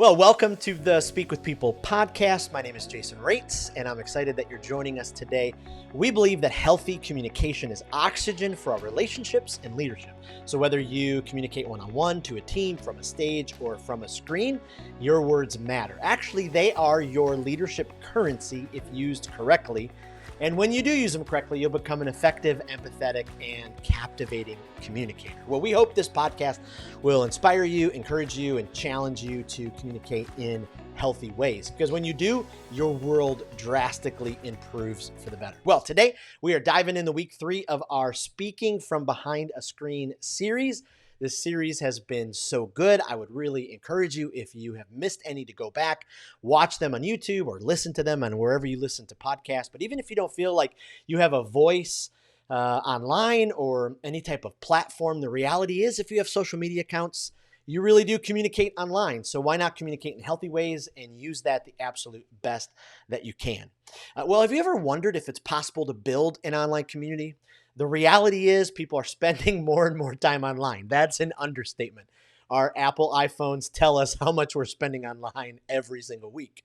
Well, welcome to the Speak with People podcast. My name is Jason Raitz, and I'm excited that you're joining us today. We believe that healthy communication is oxygen for our relationships and leadership. So whether you communicate one-on-one, to a team, from a stage, or from a screen, your words matter. Actually, they are your leadership currency if used correctly. And when you do use them correctly, you'll become an effective, empathetic, and captivating communicator. Well, we hope this podcast will inspire you, encourage you, and challenge you to communicate in healthy ways. Because when you do, your world drastically improves for the better. Well, today we are diving into week 3 of our Speaking from Behind a Screen series. This series has been so good. I would really encourage you, if you have missed any, to go back, watch them on YouTube or listen to them on wherever you listen to podcasts. But even if you don't feel like you have a voice online or any type of platform, the reality is if you have social media accounts, you really do communicate online. So why not communicate in healthy ways and use that the absolute best that you can? Well, have you ever wondered if it's possible to build an online community? The reality is people are spending more and more time online. That's an understatement. Our Apple iPhones tell us how much we're spending online every single week.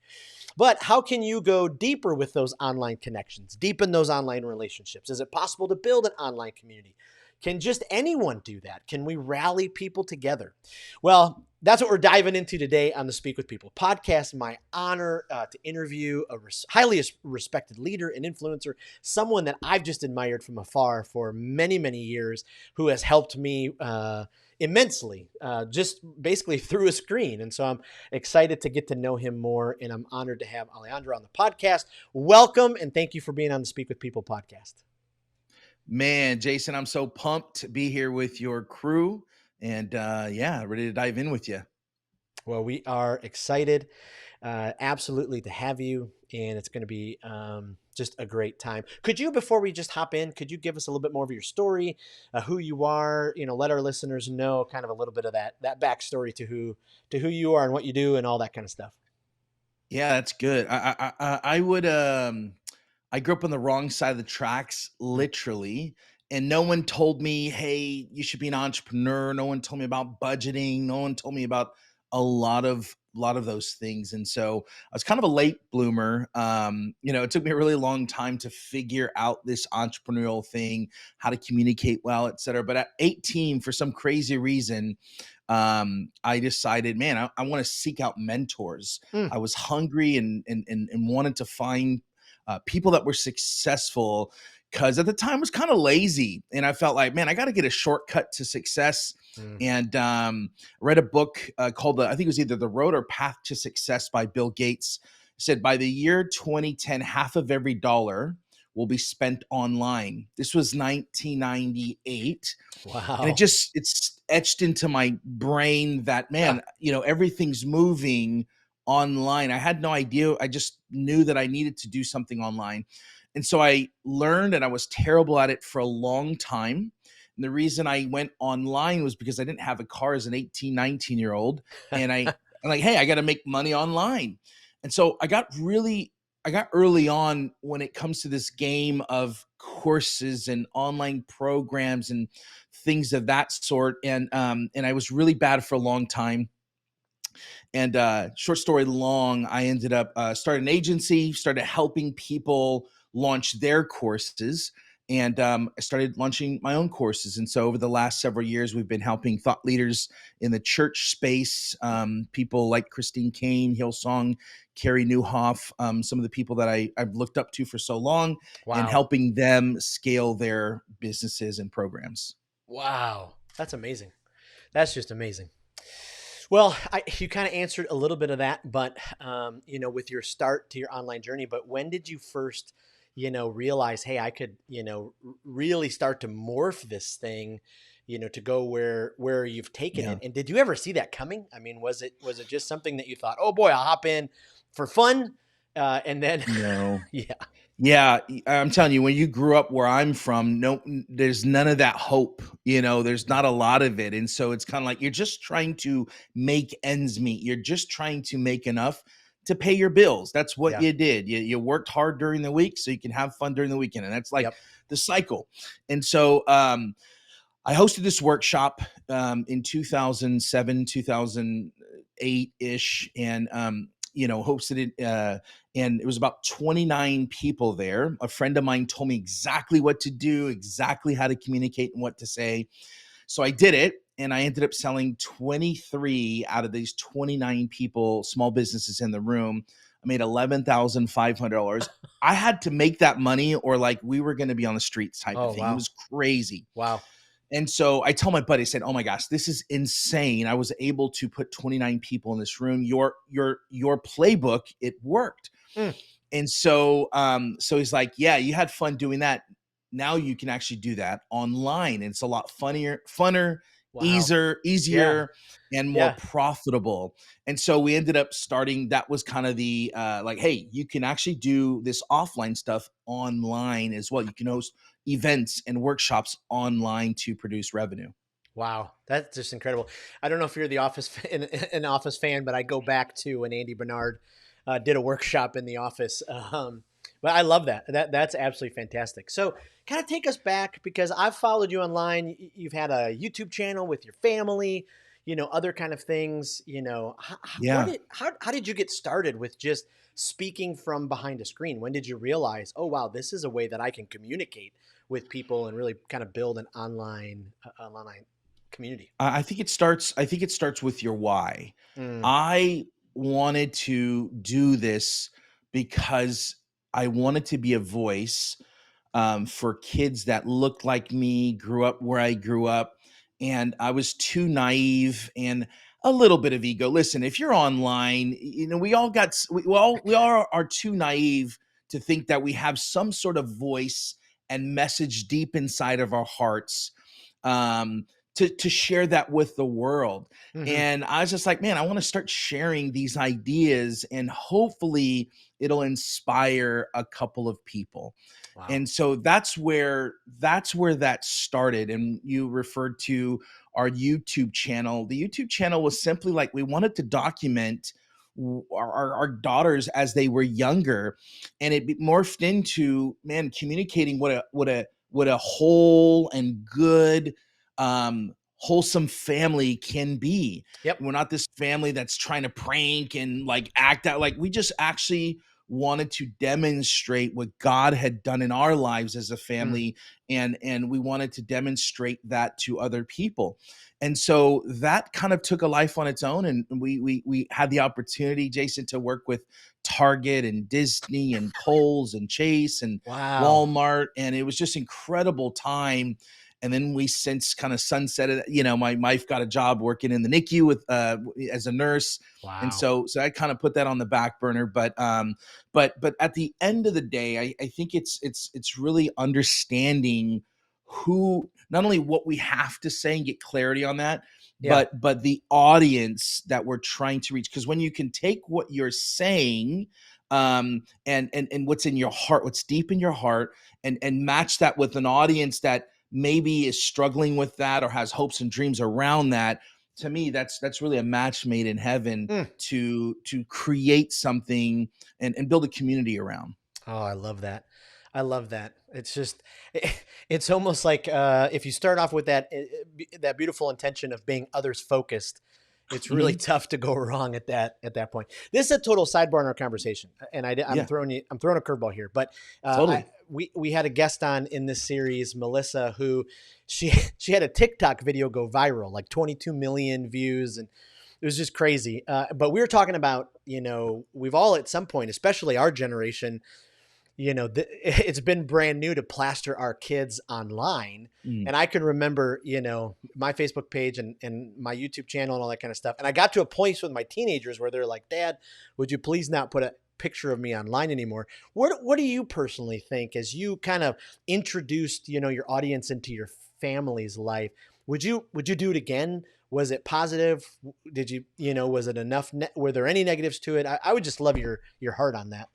But how can you go deeper with those online connections, deepen those online relationships? Is it possible to build an online community? Can just anyone do that? Can we rally people together? Well, that's what we're diving into today on the Speak with People podcast. My honor to interview a highly respected leader and influencer, someone that I've just admired from afar for many, many years, who has helped me immensely, just basically through a screen. And so I'm excited to get to know him more, and I'm honored to have Alejandro on the podcast. Welcome, and thank you for being on the Speak with People podcast. Man, Jason, I'm so pumped to be here with your crew and ready to dive in with you. Well, we are excited, absolutely, to have you, and it's going to be just a great time. Could you, before we just hop in, could you give us a little bit more of your story, who you are, let our listeners know kind of a little bit of that backstory to who you are and what you do and all that kind of stuff? Yeah, that's good. I grew up on the wrong side of the tracks, literally. And no one told me, hey, you should be an entrepreneur. No one told me about budgeting. No one told me about a lot of those things. And so I was kind of a late bloomer. It took me a really long time to figure out this entrepreneurial thing, how to communicate well, et cetera. But at 18, for some crazy reason, I decided, man, I want to seek out mentors. I was hungry and wanted to find people that were successful, because at the time I was kind of lazy and I felt like, man, I got to get a shortcut to success. And read a book called I think it was either The Road or Path to Success by Bill Gates. It said by the year 2010, half of every dollar will be spent online. This was 1998. Wow. And it's etched into my brain that, man, everything's moving online. I had no idea. I just knew that I needed to do something online. And so I learned, and I was terrible at it for a long time. And the reason I went online was because I didn't have a car as an 18, 19-year-old. And I'm like, hey, I got to make money online. And so I got early on when it comes to this game of courses and online programs and things of that sort. And I was really bad for a long time. And short story long, I ended up starting an agency, started helping people launch their courses. And I started launching my own courses. And so over the last several years, we've been helping thought leaders in the church space, people like Christine Kane, Hillsong, Carrie Newhoff, some of the people that I've looked up to for so long, and helping them scale their businesses and programs. Wow. That's amazing. That's just amazing. Well, you kind of answered a little bit of that, but, with your start to your online journey, but when did you first, realize, hey, I could, really start to morph this thing, to go where you've taken it? And did you ever see that coming? I mean, was it just something that you thought, oh boy, I'll hop in for fun? And then, no. Yeah, I'm telling you, when you grew up where I'm from, there's none of that hope. There's not a lot of it. And so it's kind of like you're just trying to make ends meet. You're just trying to make enough to pay your bills. That's what you did. You worked hard during the week so you can have fun during the weekend. And that's like the cycle. And so I hosted this workshop in 2007, 8-ish, and hosted it, and it was about 29 people there. A friend of mine told me exactly what to do, exactly how to communicate and what to say. So I did it, and I ended up selling 23 out of these 29 people, small businesses in the room. I made $11,500. I had to make that money, or like we were going to be on the streets type Oh, of thing. It wow. was crazy. Wow. And so I tell my buddy, I said, "Oh my gosh, this is insane. I was able to put 29 people in this room. Your playbook, it worked." Mm. And so he's like, "Yeah, you had fun doing that. Now you can actually do that online. And it's a lot funner, Wow. Yeah. easier, and more Yeah. profitable." And so we ended up starting. That was kind of the like, hey, you can actually do this offline stuff online as well. You can host events and workshops online to produce revenue. Wow, that's just incredible. I don't know if you're the an Office fan, but I go back to when Andy Bernard did a workshop in the office. But I love that. That's absolutely fantastic. So, kind of take us back because I've followed you online. You've had a YouTube channel with your family, other kind of things. Yeah. How did you get started with just speaking from behind a screen? When did you realize, oh wow, this is a way that I can communicate with people and really kind of build an online community? I think it starts with your why. Mm, I wanted to do this because I wanted to be a voice for kids that looked like me, grew up where I grew up, and I was too naive and a little bit of ego. Listen, if you're online, we all are too naive to think that we have some sort of voice and message deep inside of our hearts, um, to share that with the world. hmm. And I was just like, man, I want to start sharing these ideas, and hopefully it'll inspire a couple of people. Wow. And so that's where that started. And you referred to our YouTube channel. The YouTube channel was simply like, we wanted to document our daughters as they were younger, and it morphed into, man, communicating what a whole and good, wholesome family can be. Yep. We're not this family that's trying to prank and like act out. Like, we just actually wanted to demonstrate what God had done in our lives as a Mm, family, and we wanted to demonstrate that to other people. And so that kind of took a life on its own, and we had the opportunity, Jason, to work with Target and Disney and Kohl's and Chase and wow. Walmart, and it was just incredible time. And then we since kind of sunsetted. My wife got a job working in the NICU with as a nurse, and Wow. so I kind of put that on the back burner. But at the end of the day, I think it's really understanding who, not only what we have to say and get clarity on that, Yeah. but the audience that we're trying to reach. Because when you can take what you're saying, and what's in your heart, what's deep in your heart, and match that with an audience that maybe is struggling with that or has hopes and dreams around that, to me, that's really a match made in heaven Mm. to create something and build a community around. Oh, I love that. I love that. It's just, it's almost like if you start off with that beautiful intention of being others focused, it's really Mhm. tough to go wrong at that point. This is a total sidebar in our conversation, and Yeah, I'm throwing a curveball here, but totally. we had a guest on in this series, Melissa, who she she had a TikTok video go viral, like 22 million views, and it was just crazy. But we were talking about, we've all at some point, especially our generation, it's been brand new to plaster our kids online. Mm. And I can remember, my Facebook page and my YouTube channel and all that kind of stuff. And I got to a point with my teenagers where they're like, Dad, would you please not put a picture of me online anymore? What do you personally think, as you kind of introduced, your audience into your family's life? Would you do it again? Was it positive? Did was it enough? Were there any negatives to it? I would just love your heart on that.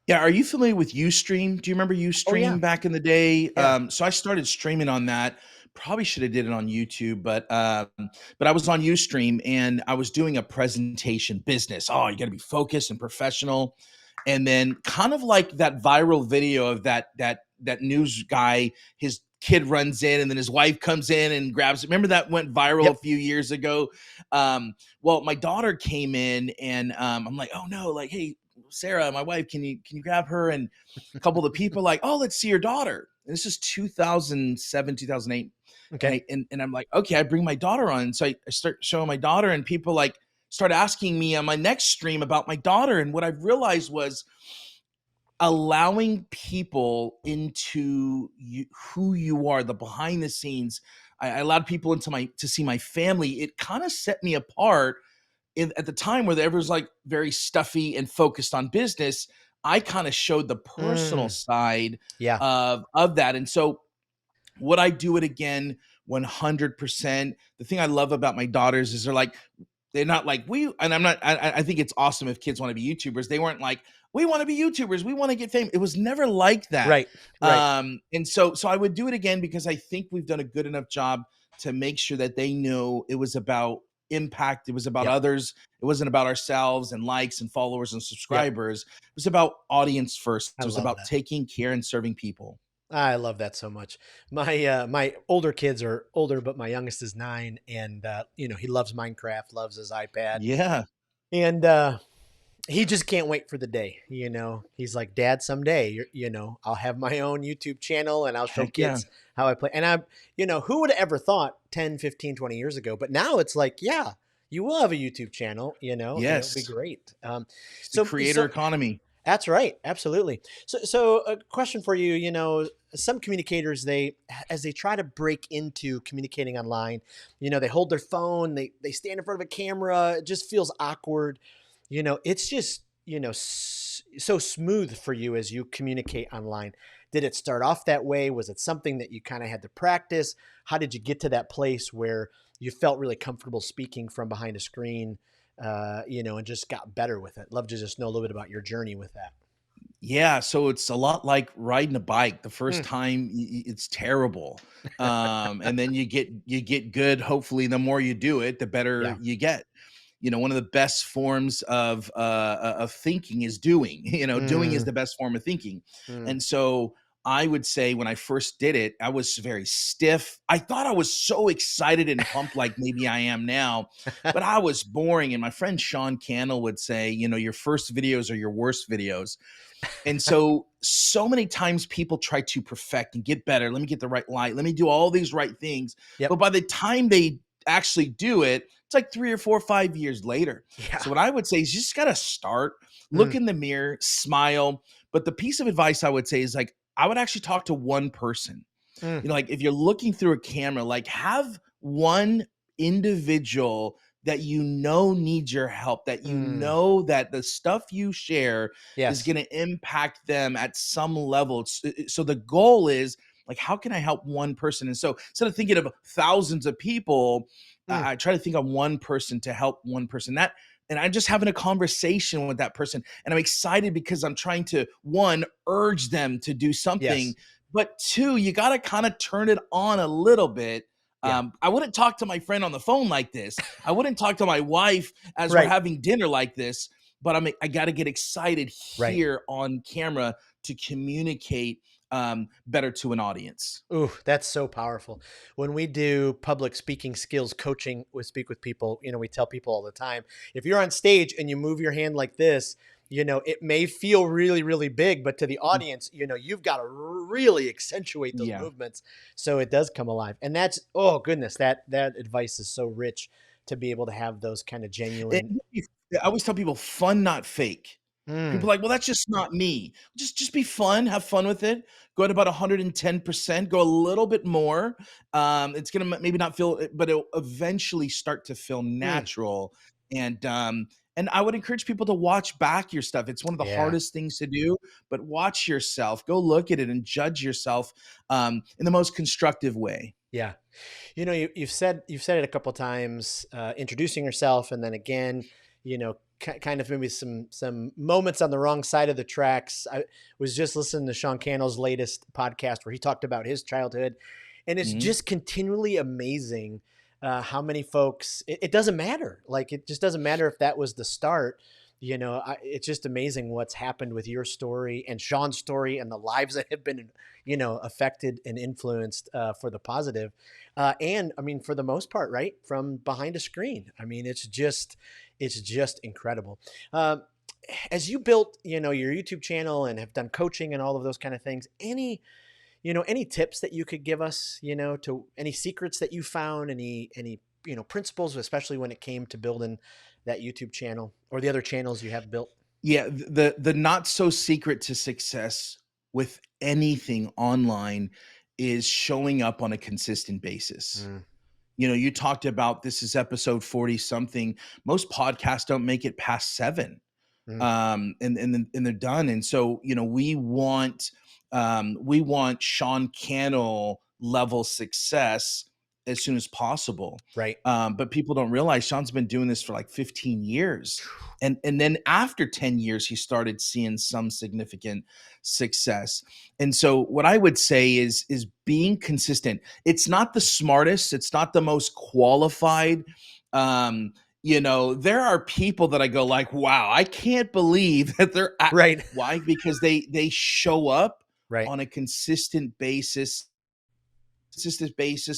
Yeah, are you familiar with Ustream? Do you remember Oh yeah. Ustream back in the day? Yeah. So I started streaming on that. Probably should have did it on YouTube, but I was on Ustream, and I was doing a presentation business. Oh, you got to be focused and professional. And then, kind of like that viral video of that news guy, his kid runs in and then his wife comes in and grabs it. Remember that went viral a Yep. few years ago? Well, my daughter came in and I'm like, oh no, like, hey, Sarah, my wife, can you grab her? And a couple of the people like, oh, let's see your daughter. And this is 2007, 2008. Okay. And I'm like, okay, I bring my daughter on. So I start showing my daughter, and people like start asking me on my next stream about my daughter. And what I realized was allowing people into who you are, the behind the scenes. I allowed people into to see my family. It kind of set me apart at the time where everyone's like very stuffy and focused on business. I kind of showed the personal Mm, side yeah. of that. And so would I do it again? 100%. The thing I love about my daughters is they're not like and I'm not, I think it's awesome if kids want to be YouTubers. They weren't like, we want to be YouTubers. We want to get famous. It was never like that. Right. Right. And so I would do it again because I think we've done a good enough job to make sure that they know it was about impact. It was about Yep. others. It wasn't about ourselves and likes and followers and Yep. subscribers. It was about audience first. I It was love about that. taking care and serving people. I love that so much. My older kids are older, but my youngest is 9, and he loves Minecraft, loves his iPad, Yeah. and he just can't wait for the day. He's like, Dad, someday, I'll have my own YouTube channel and I'll show Heck yeah. kids how I play. And who would have ever thought 10, 15, 20 years ago? But now it's like, yeah, you will have a YouTube channel, and it'll be Yes. great. It's the So, creator so economy. that's right. Absolutely. So a question for you, some communicators, as they try to break into communicating online, they hold their phone, they stand in front of a camera, it just feels awkward. It's just, so smooth for you as you communicate online. Did it start off that way? Was it something that you kind of had to practice? How did you get to that place where you felt really comfortable speaking from behind a screen, and just got better with it? Love to just know a little bit about your journey with that. Yeah, so it's a lot like riding a bike. The first Mm, time it's terrible. And then you get good. Hopefully, the more you do it, the better yeah. you get. One of the best forms of thinking is doing. Doing is Mm, the best form of thinking. mm, And so I would say when I first did it, I was very stiff. I thought I was so excited and pumped, like maybe I am now, but I was boring. And my friend Sean Cannell would say, your first videos are your worst videos. And so many times people try to perfect and get better. Let me get the right light. Let me do all these right things. But yep. by the time they actually do it, it's like 3 or 4 or 5 years later. Yeah. So what I would say is you just got to start, look Mm, in the mirror, smile. But the piece of advice I would say is like, I would actually talk to one person. mm, Like if you're looking through a camera, like have one individual that needs your help, that mm. that the stuff you share is Yes. going to impact them at some level. So the goal is like, how can I help one person? And so instead of thinking of thousands of people, Mm, I try to think of one person to help one person. And I'm just having a conversation with that person. And I'm excited because I'm trying to, one, urge them to do something, yes. but two, you got to kind of turn it on a little bit. Yeah. I wouldn't talk to my friend on the phone like this. I wouldn't talk to my wife as we're Right. having dinner like this, but I got to get excited Right. here on camera to communicate better to an audience. Ooh, that's so powerful. When we do public speaking skills coaching with Speak with People, we tell people all the time, if you're on stage and you move your hand like this, it may feel really, really big, but to the audience, you've got to really accentuate those Yeah. movements so it does come alive. And that's, oh goodness, that advice is so rich to be able to have those kind of genuine. And I always tell people fun, not fake. People Mm, are like, well, that's just not me. Just be fun, have fun with it. Go at about 110%, go a little bit more. It's gonna maybe not feel, but it'll eventually start to feel mm, natural. And I would encourage people to watch back your stuff. It's one of the yeah. hardest things to do, but watch yourself. Go look at it and judge yourself in the most constructive way. Yeah. You've said it a couple times, introducing yourself, and then again, kind of maybe some moments on the wrong side of the tracks. I was just listening to Sean Cannell's latest podcast where he talked about his childhood, and it's Mhm. just continually amazing how many folks. It doesn't matter. Like it just doesn't matter if that was the start. It's just amazing what's happened with your story and Sean's story and the lives that have been, affected and influenced for the positive. And I mean, for the most part, right from behind a screen. I mean, it's just incredible. Um, as you built, your YouTube channel and have done coaching and all of those kind of things, any tips that you could give us, to any secrets that you found, any principles, especially when it came to building that YouTube channel or the other channels you have built? Yeah, the not so secret to success with anything online is showing up on a consistent basis. Mm, You talked about this is episode 40 something. Most podcasts don't make it past 7. mm, And they're done. And so, we want Sean Cannell level success as soon as possible. right. But people don't realize Sean's been doing this for like 15 years. And then after 10 years, he started seeing some significant success. And so what I would say is being consistent. It's not the smartest, it's not the most qualified. Um, there are people that I go like, wow, I can't believe that they're at. Right. Why? Because they show up Right. on a consistent basis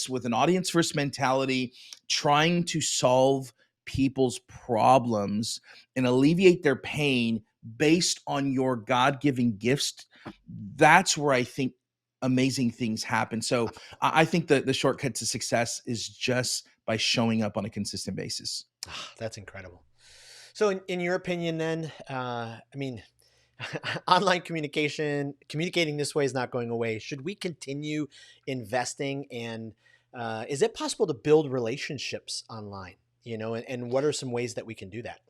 with an audience first mentality, trying to solve people's problems and alleviate their pain based on your God-given gifts. That's where I think amazing things happen. So I think that the shortcut to success is just by showing up on a consistent basis. That's incredible. So in your opinion then, I mean, online communicating this way is not going away. Should we continue investing? And is it possible to build relationships online? And what are some ways that we can do that?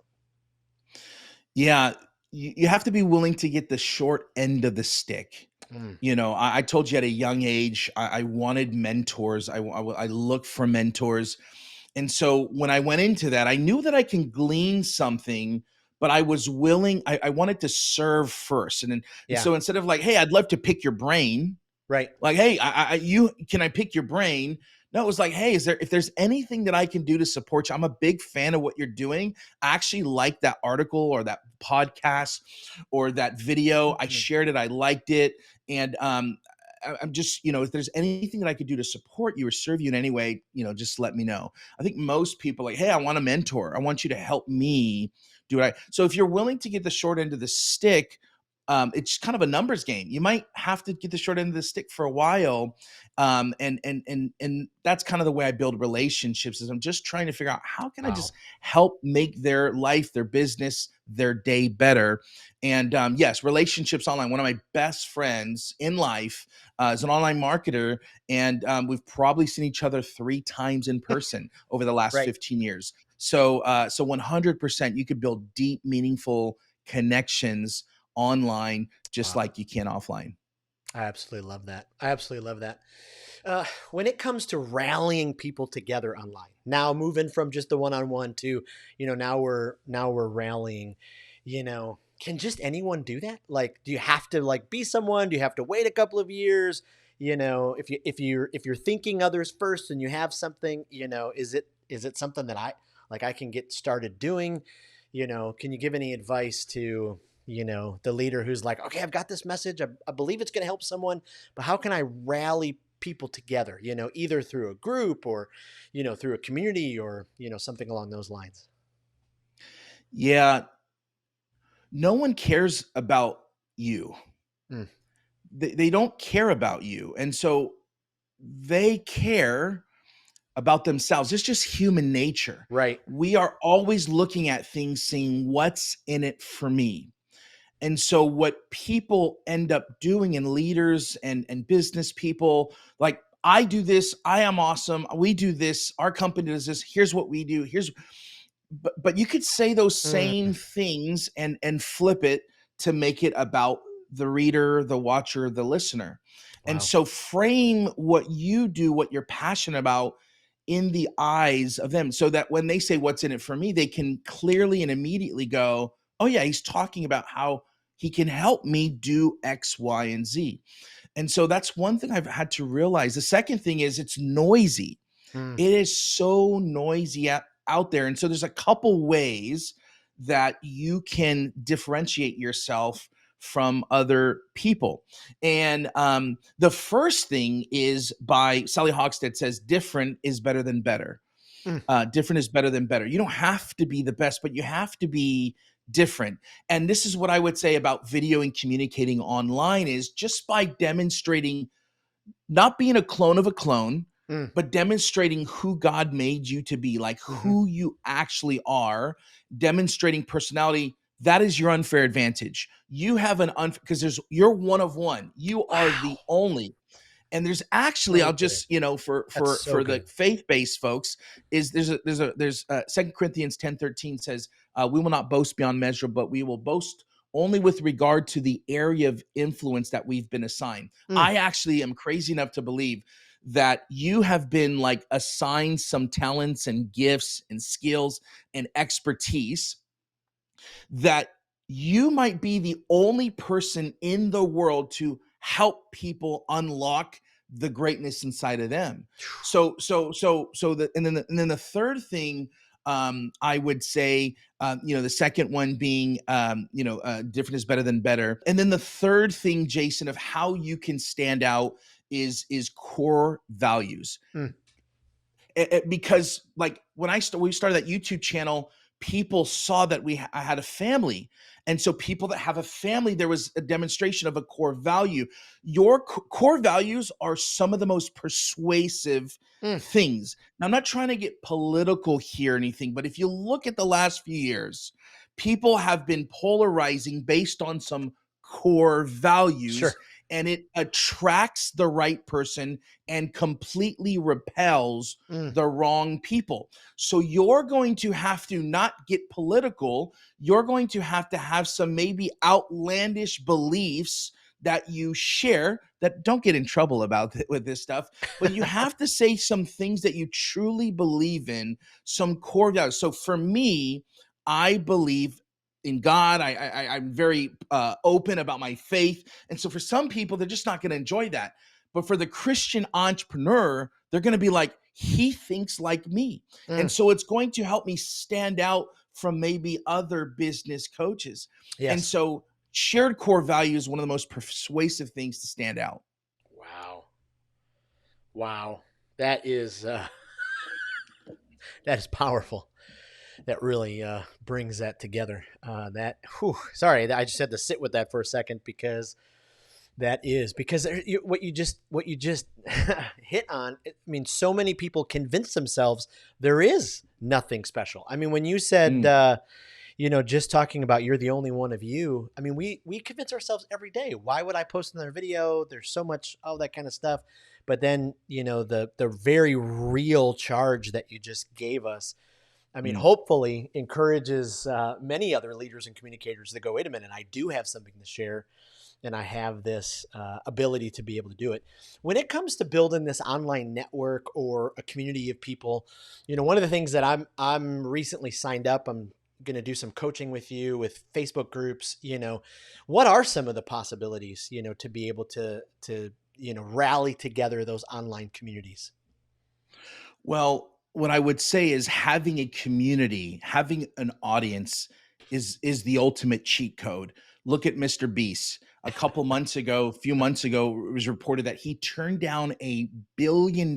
Yeah, you have to be willing to get the short end of the stick. Mm, I told you at a young age, I wanted mentors. I looked for mentors. And so when I went into that, I knew that I can glean something, but I was willing, I wanted to serve first. And yeah. so instead of like, hey, I'd love to pick your brain, Right. like, hey, you can I pick your brain? No, it was like, hey, if there's anything that I can do to support you, I'm a big fan of what you're doing. I actually like that article or that podcast or that video. I Mhm. shared it. I liked it. And I'm just, if there's anything that I could do to support you or serve you in any way, just let me know. I think most people like, hey, I want a mentor. I want you to help me do it. So if you're willing to get the short end of the stick, it's kind of a numbers game. You might have to get the short end of the stick for a while, and that's kind of the way I build relationships. Is I'm just trying to figure out how can I Wow. just help make their life, their business, their day better. And yes, relationships online. One of my best friends in life is an online marketer, and we've probably seen each other 3 times in person over the last Right. 15 years. So 100%, you could build deep, meaningful connections online just Wow. like you can offline. I absolutely love that. I absolutely love that. When it comes to rallying people together online, now moving from just the one-on-one to, now we're rallying, can just anyone do that? Like, do you have to like be someone? Do you have to wait a couple of years? If you're thinking others first and you have something, is it something that I can get started doing? Can you give any advice to, the leader who's like, okay, I've got this message. I believe it's going to help someone, but how can I rally people together, either through a group or, through a community or, something along those lines? Yeah, no one cares about you. Mm, They don't care about you. And so they care about themselves. It's just human nature. right. We are always looking at things saying, what's in it for me? And so what people end up doing, and leaders and business people, like, I do this, I am awesome, we do this, our company does this, here's what we do, but you could say those Mm, same things and flip it to make it about the reader, the watcher, the listener. And wow. so frame what you do, what you're passionate about, in the eyes of them, so that when they say what's in it for me, they can clearly and immediately go, oh yeah, he's talking about how he can help me do X, Y, and Z. And so that's one thing I've had to realize. The second thing is it's noisy. Mm, It is so noisy out there. And so there's a couple ways that you can differentiate yourself from other people. And the first thing is by Sally Hogshead says, different is better than better. Mm. Different is better than better. You don't have to be the best, but you have to be different. And this is what I would say about video and communicating online is just by demonstrating, not being a clone of a clone, Mm. but demonstrating who God made you to be, like Mm-hmm. who you actually are, demonstrating personality. That is your unfair advantage. You have an because you're one of one. You are Wow. the only. And there's actually, So I'll good. just, you know, That's so for the good. faith-based folks, is there's 2 Corinthians 10:13 says, we will not boast beyond measure, but we will boast only with regard to the area of influence that we've been assigned. Mm. I actually am crazy enough to believe that you have been like assigned some talents and gifts and skills and expertise that you might be the only person in the world to help people unlock the greatness inside of them. And then the third thing, I would say, the second one being, different is better than better. And then the third thing, Jason, of how you can stand out is core values. Mm. Because like when we started that YouTube channel, people saw that I had a family. And so people that have a family, there was a demonstration of a core value. Your core values are some of the most persuasive Mm. things. Now, I'm not trying to get political here or anything, but if you look at the last few years, people have been polarizing based on some core values, Sure. and it attracts the right person and completely repels Mm. the wrong people. So you're going to have to not get political. You're going to have some maybe outlandish beliefs that you share that don't get in trouble about with this stuff, but you have to say some things that you truly believe in, some core values. So for me, I believe in God. I'm very open about my faith. And so for some people, they're just not going to enjoy that. But for the Christian entrepreneur, they're going to be like, he thinks like me. And Mm. so it's going to help me stand out from maybe other business coaches. And Yes. so shared core value is one of the most persuasive things to stand out. Wow. Wow. That is that is powerful. That really brings that together. Sorry, I just had to sit with that for a second because what you just hit on. I mean, so many people convince themselves there is nothing special. I mean, when you said Mm. just talking about you're the only one of you. I mean, we convince ourselves every day. Why would I post another video? There's so much all that kind of stuff. But then the very real charge that you just gave us, I mean, Mm. hopefully encourages many other leaders and communicators to go, wait a minute, I do have something to share, and I have this ability to be able to do it. When it comes to building this online network or a community of people, one of the things that I'm recently signed up, I'm going to do some coaching with you with Facebook groups. What are some of the possibilities, to be able to rally together those online communities? Well, what I would say is having a community, having an audience is the ultimate cheat code. Look at Mr. Beast. A few months ago, it was reported that he turned down $1 billion.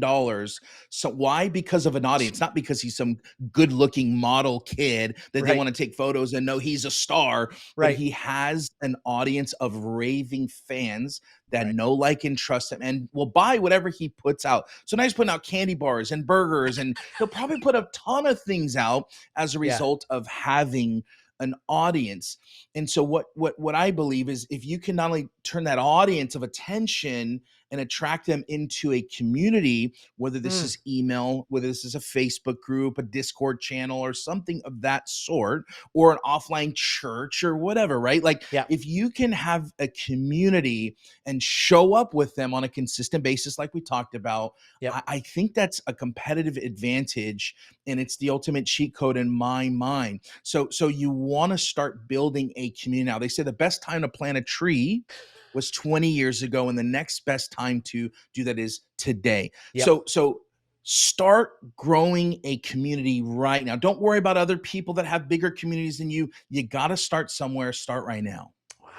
So why? Because of an audience, not because he's some good-looking model kid that they Right. want to take photos and know he's a star, but Right. he has an audience of raving fans that Right. know, like, and trust him and will buy whatever he puts out. So now he's putting out candy bars and burgers, and he'll probably put a ton of things out as a Yeah. result of having an audience. And so what I believe is if you can not only turn that audience of attention and attract them into a community, whether this Mm. is email, whether this is a Facebook group, a Discord channel, or something of that sort, or an offline church or whatever, right? Like Yeah. if you can have a community and show up with them on a consistent basis, like we talked about, Yep. I think that's a competitive advantage, and it's the ultimate cheat code in my mind. So you want to start building a community. Now, they say the best time to plant a tree was 20 years ago, and the next best time to do that is today. Yep. So start growing a community right now. Don't worry about other people that have bigger communities than you. You got to start somewhere. Start right now. Wow.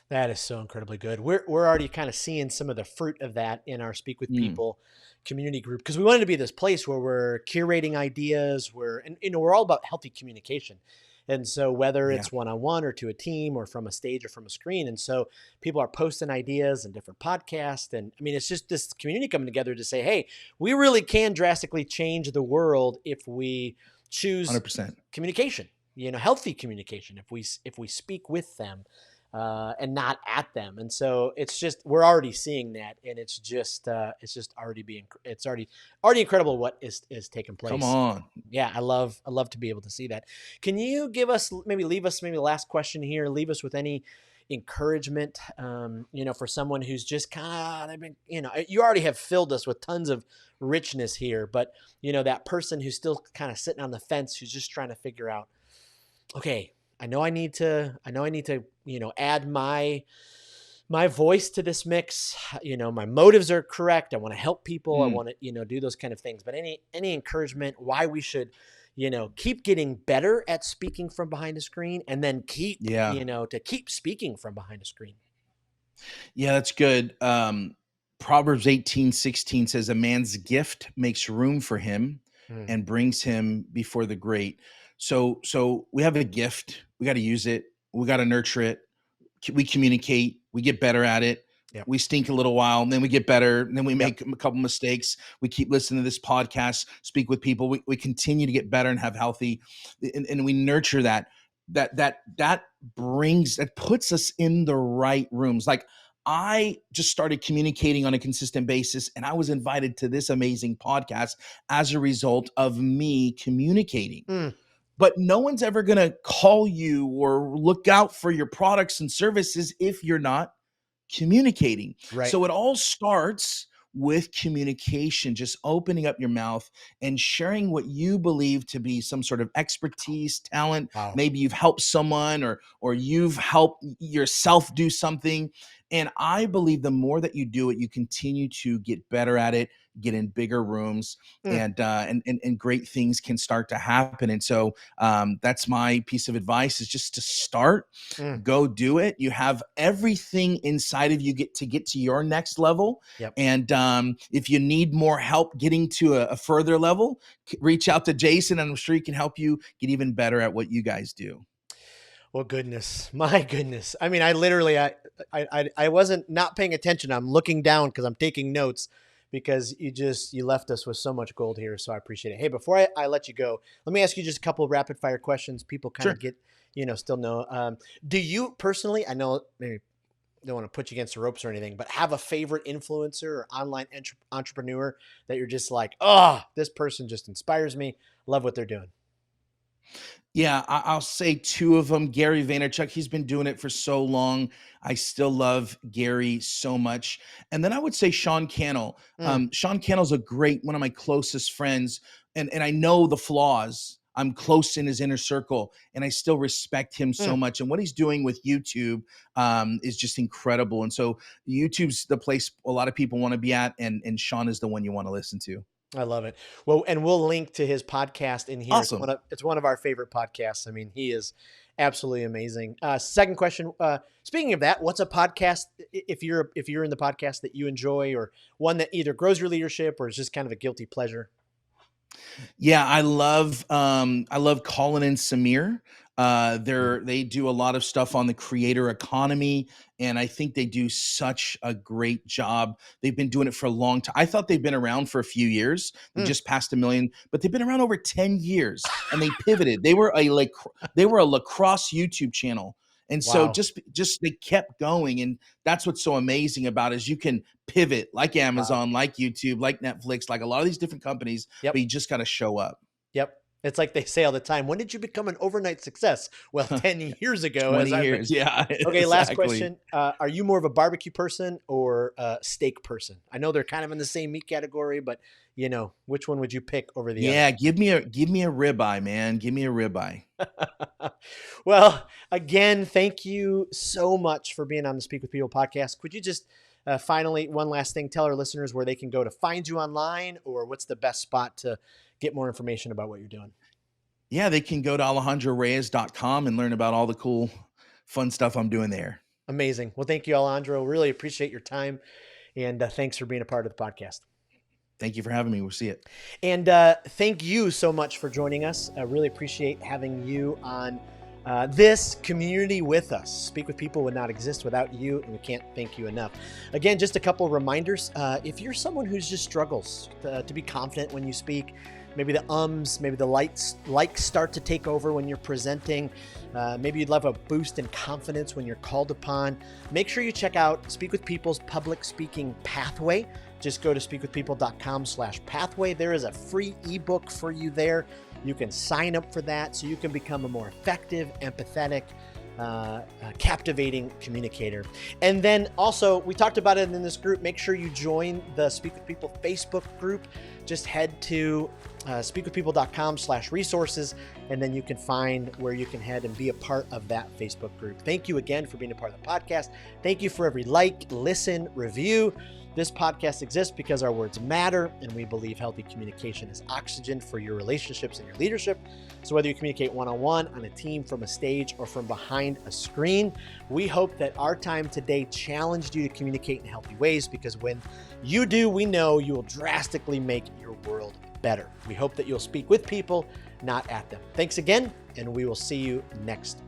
That is so incredibly good. We're already kind of seeing some of the fruit of that in our Speak with Mm, People community group, because we wanted to be this place where we're curating ideas, and we're all about healthy communication. And so whether yeah. it's one-on-one or to a team or from a stage or from a screen, and so people are posting ideas and different podcasts, and I mean it's just this community coming together to say, hey, we really can drastically change the world if we choose 100%. communication, healthy communication, if we speak with them and not at them. And so it's just we're already seeing that, and it's just already incredible what is taking Come place. on. Yeah, I love to be able to see that. Can you leave us maybe the last question here? Leave us with any encouragement, for someone who's just kind of they've been, you already have filled us with tons of richness here, but that person who's still kind of sitting on the fence, who's just trying to figure out, okay, I know I need to, add my voice to this mix. My motives are correct. I want to help people. I Mm, want to, do those kind of things. But any encouragement why we should, keep getting better at speaking from behind a screen, and then yeah. to keep speaking from behind a screen. Yeah, that's good. Proverbs 18:16 says, "A man's gift makes room for him Mm, and brings him before the great." So we have a gift. We got to use it. We got to nurture it. We communicate, we get better at it. yep. We stink a little while, and then we get better, and then we Yep. make a couple mistakes. We keep listening to this podcast, speak with people. We continue to get better and have healthy, and we nurture that. That puts us in the right rooms. Like I just started communicating on a consistent basis, and I was invited to this amazing podcast as a result of me communicating. Mm, But no one's ever going to call you or look out for your products and services if you're not communicating. right. So it all starts with communication, just opening up your mouth and sharing what you believe to be some sort of expertise, talent. Wow. Maybe you've helped someone or you've helped yourself do something. And I believe the more that you do it, you continue to get better at it, get in bigger rooms, Mm, and great things can start to happen. And so that's my piece of advice: is just to start. mm, Go do it. You have everything inside of you to get to your next level. yep. And if you need more help getting to a further level, reach out to Jason, and I'm sure he can help you get even better at what you guys do. Well, goodness, my goodness. I mean, I literally, I wasn't not paying attention. I'm looking down because I'm taking notes, because you left us with so much gold here. So I appreciate it. Hey, before I let you go, let me ask you just a couple of rapid fire questions. People kind of Sure. get, still know. Do you personally, I know maybe don't want to put you against the ropes or anything, but have a favorite influencer or online entrepreneur that you're just like, oh, this person just inspires me. Love what they're doing. Yeah, I'll say two of them. Gary Vaynerchuk, he's been doing it for so long. I still love Gary so much. And then I would say Sean Cannell. Mm, Sean Cannell's one of my closest friends, and I know the flaws. I'm close in his inner circle, and I still respect him so mm. much. And what he's doing with YouTube is just incredible. And so YouTube's the place a lot of people want to be at, and Sean is the one you want to listen to. I love it. Well, and we'll link to his podcast in here. It's Awesome. one of our favorite podcasts. I mean, he is absolutely amazing. Second question. Speaking of that, what's a podcast if you're in the podcast that you enjoy, or one that either grows your leadership or is just kind of a guilty pleasure? Yeah, I love Colin and Samir. They do a lot of stuff on the creator economy, and I think they do such a great job. They've been doing it for a long time. I thought they've been around for a few years. They Mm. just passed a million, but they've been around over 10 years, and they pivoted. They were a lacrosse YouTube channel. And so Wow. just they kept going, and that's what's so amazing about it, is you can pivot like Wow. Amazon, like YouTube, like Netflix, like a lot of these different companies, but Yep. you just got to show up. Yep. It's like they say all the time. When did you become an overnight success? Well, 10 years ago, as 20 I years. mentioned. Yeah, Okay, last exactly. question. Are you more of a barbecue person or a steak person? I know they're kind of in the same meat category, but which one would you pick over the other? Yeah, give me a ribeye, man. Give me a ribeye. Well, again, thank you so much for being on the Speak with People podcast. Could you just finally, one last thing, tell our listeners where they can go to find you online, or what's the best spot to get more information about what you're doing. Yeah, they can go to alejandroreyes.com and learn about all the cool, fun stuff I'm doing there. Amazing. Well, thank you, Alejandro. Really appreciate your time. And thanks for being a part of the podcast. Thank you for having me. We'll see it. And thank you so much for joining us. I really appreciate having you on this community with us. Speak with People would not exist without you, and we can't thank you enough. Again, just a couple of reminders. If you're someone who just struggles to be confident when you speak, maybe the maybe the likes start to take over when you're presenting, maybe you'd love a boost in confidence when you're called upon, make sure you check out Speak with People's public speaking pathway. Just go to speakwithpeople.com/pathway. There is a free ebook for you there. You can sign up for that so you can become a more effective, empathetic, captivating communicator. And then also, we talked about it in this group. Make sure you join the Speak with People Facebook group. Just head to speakwithpeople.com/resources, and then you can find where you can head and be a part of that Facebook group. Thank you again for being a part of the podcast. Thank you for every like, listen, review. This podcast exists because our words matter, and we believe healthy communication is oxygen for your relationships and your leadership. So whether you communicate one-on-one, on a team, from a stage, or from behind a screen, we hope that our time today challenged you to communicate in healthy ways, because when you do, we know you will drastically make your world better. We hope that you'll speak with people, not at them. Thanks again, and we will see you next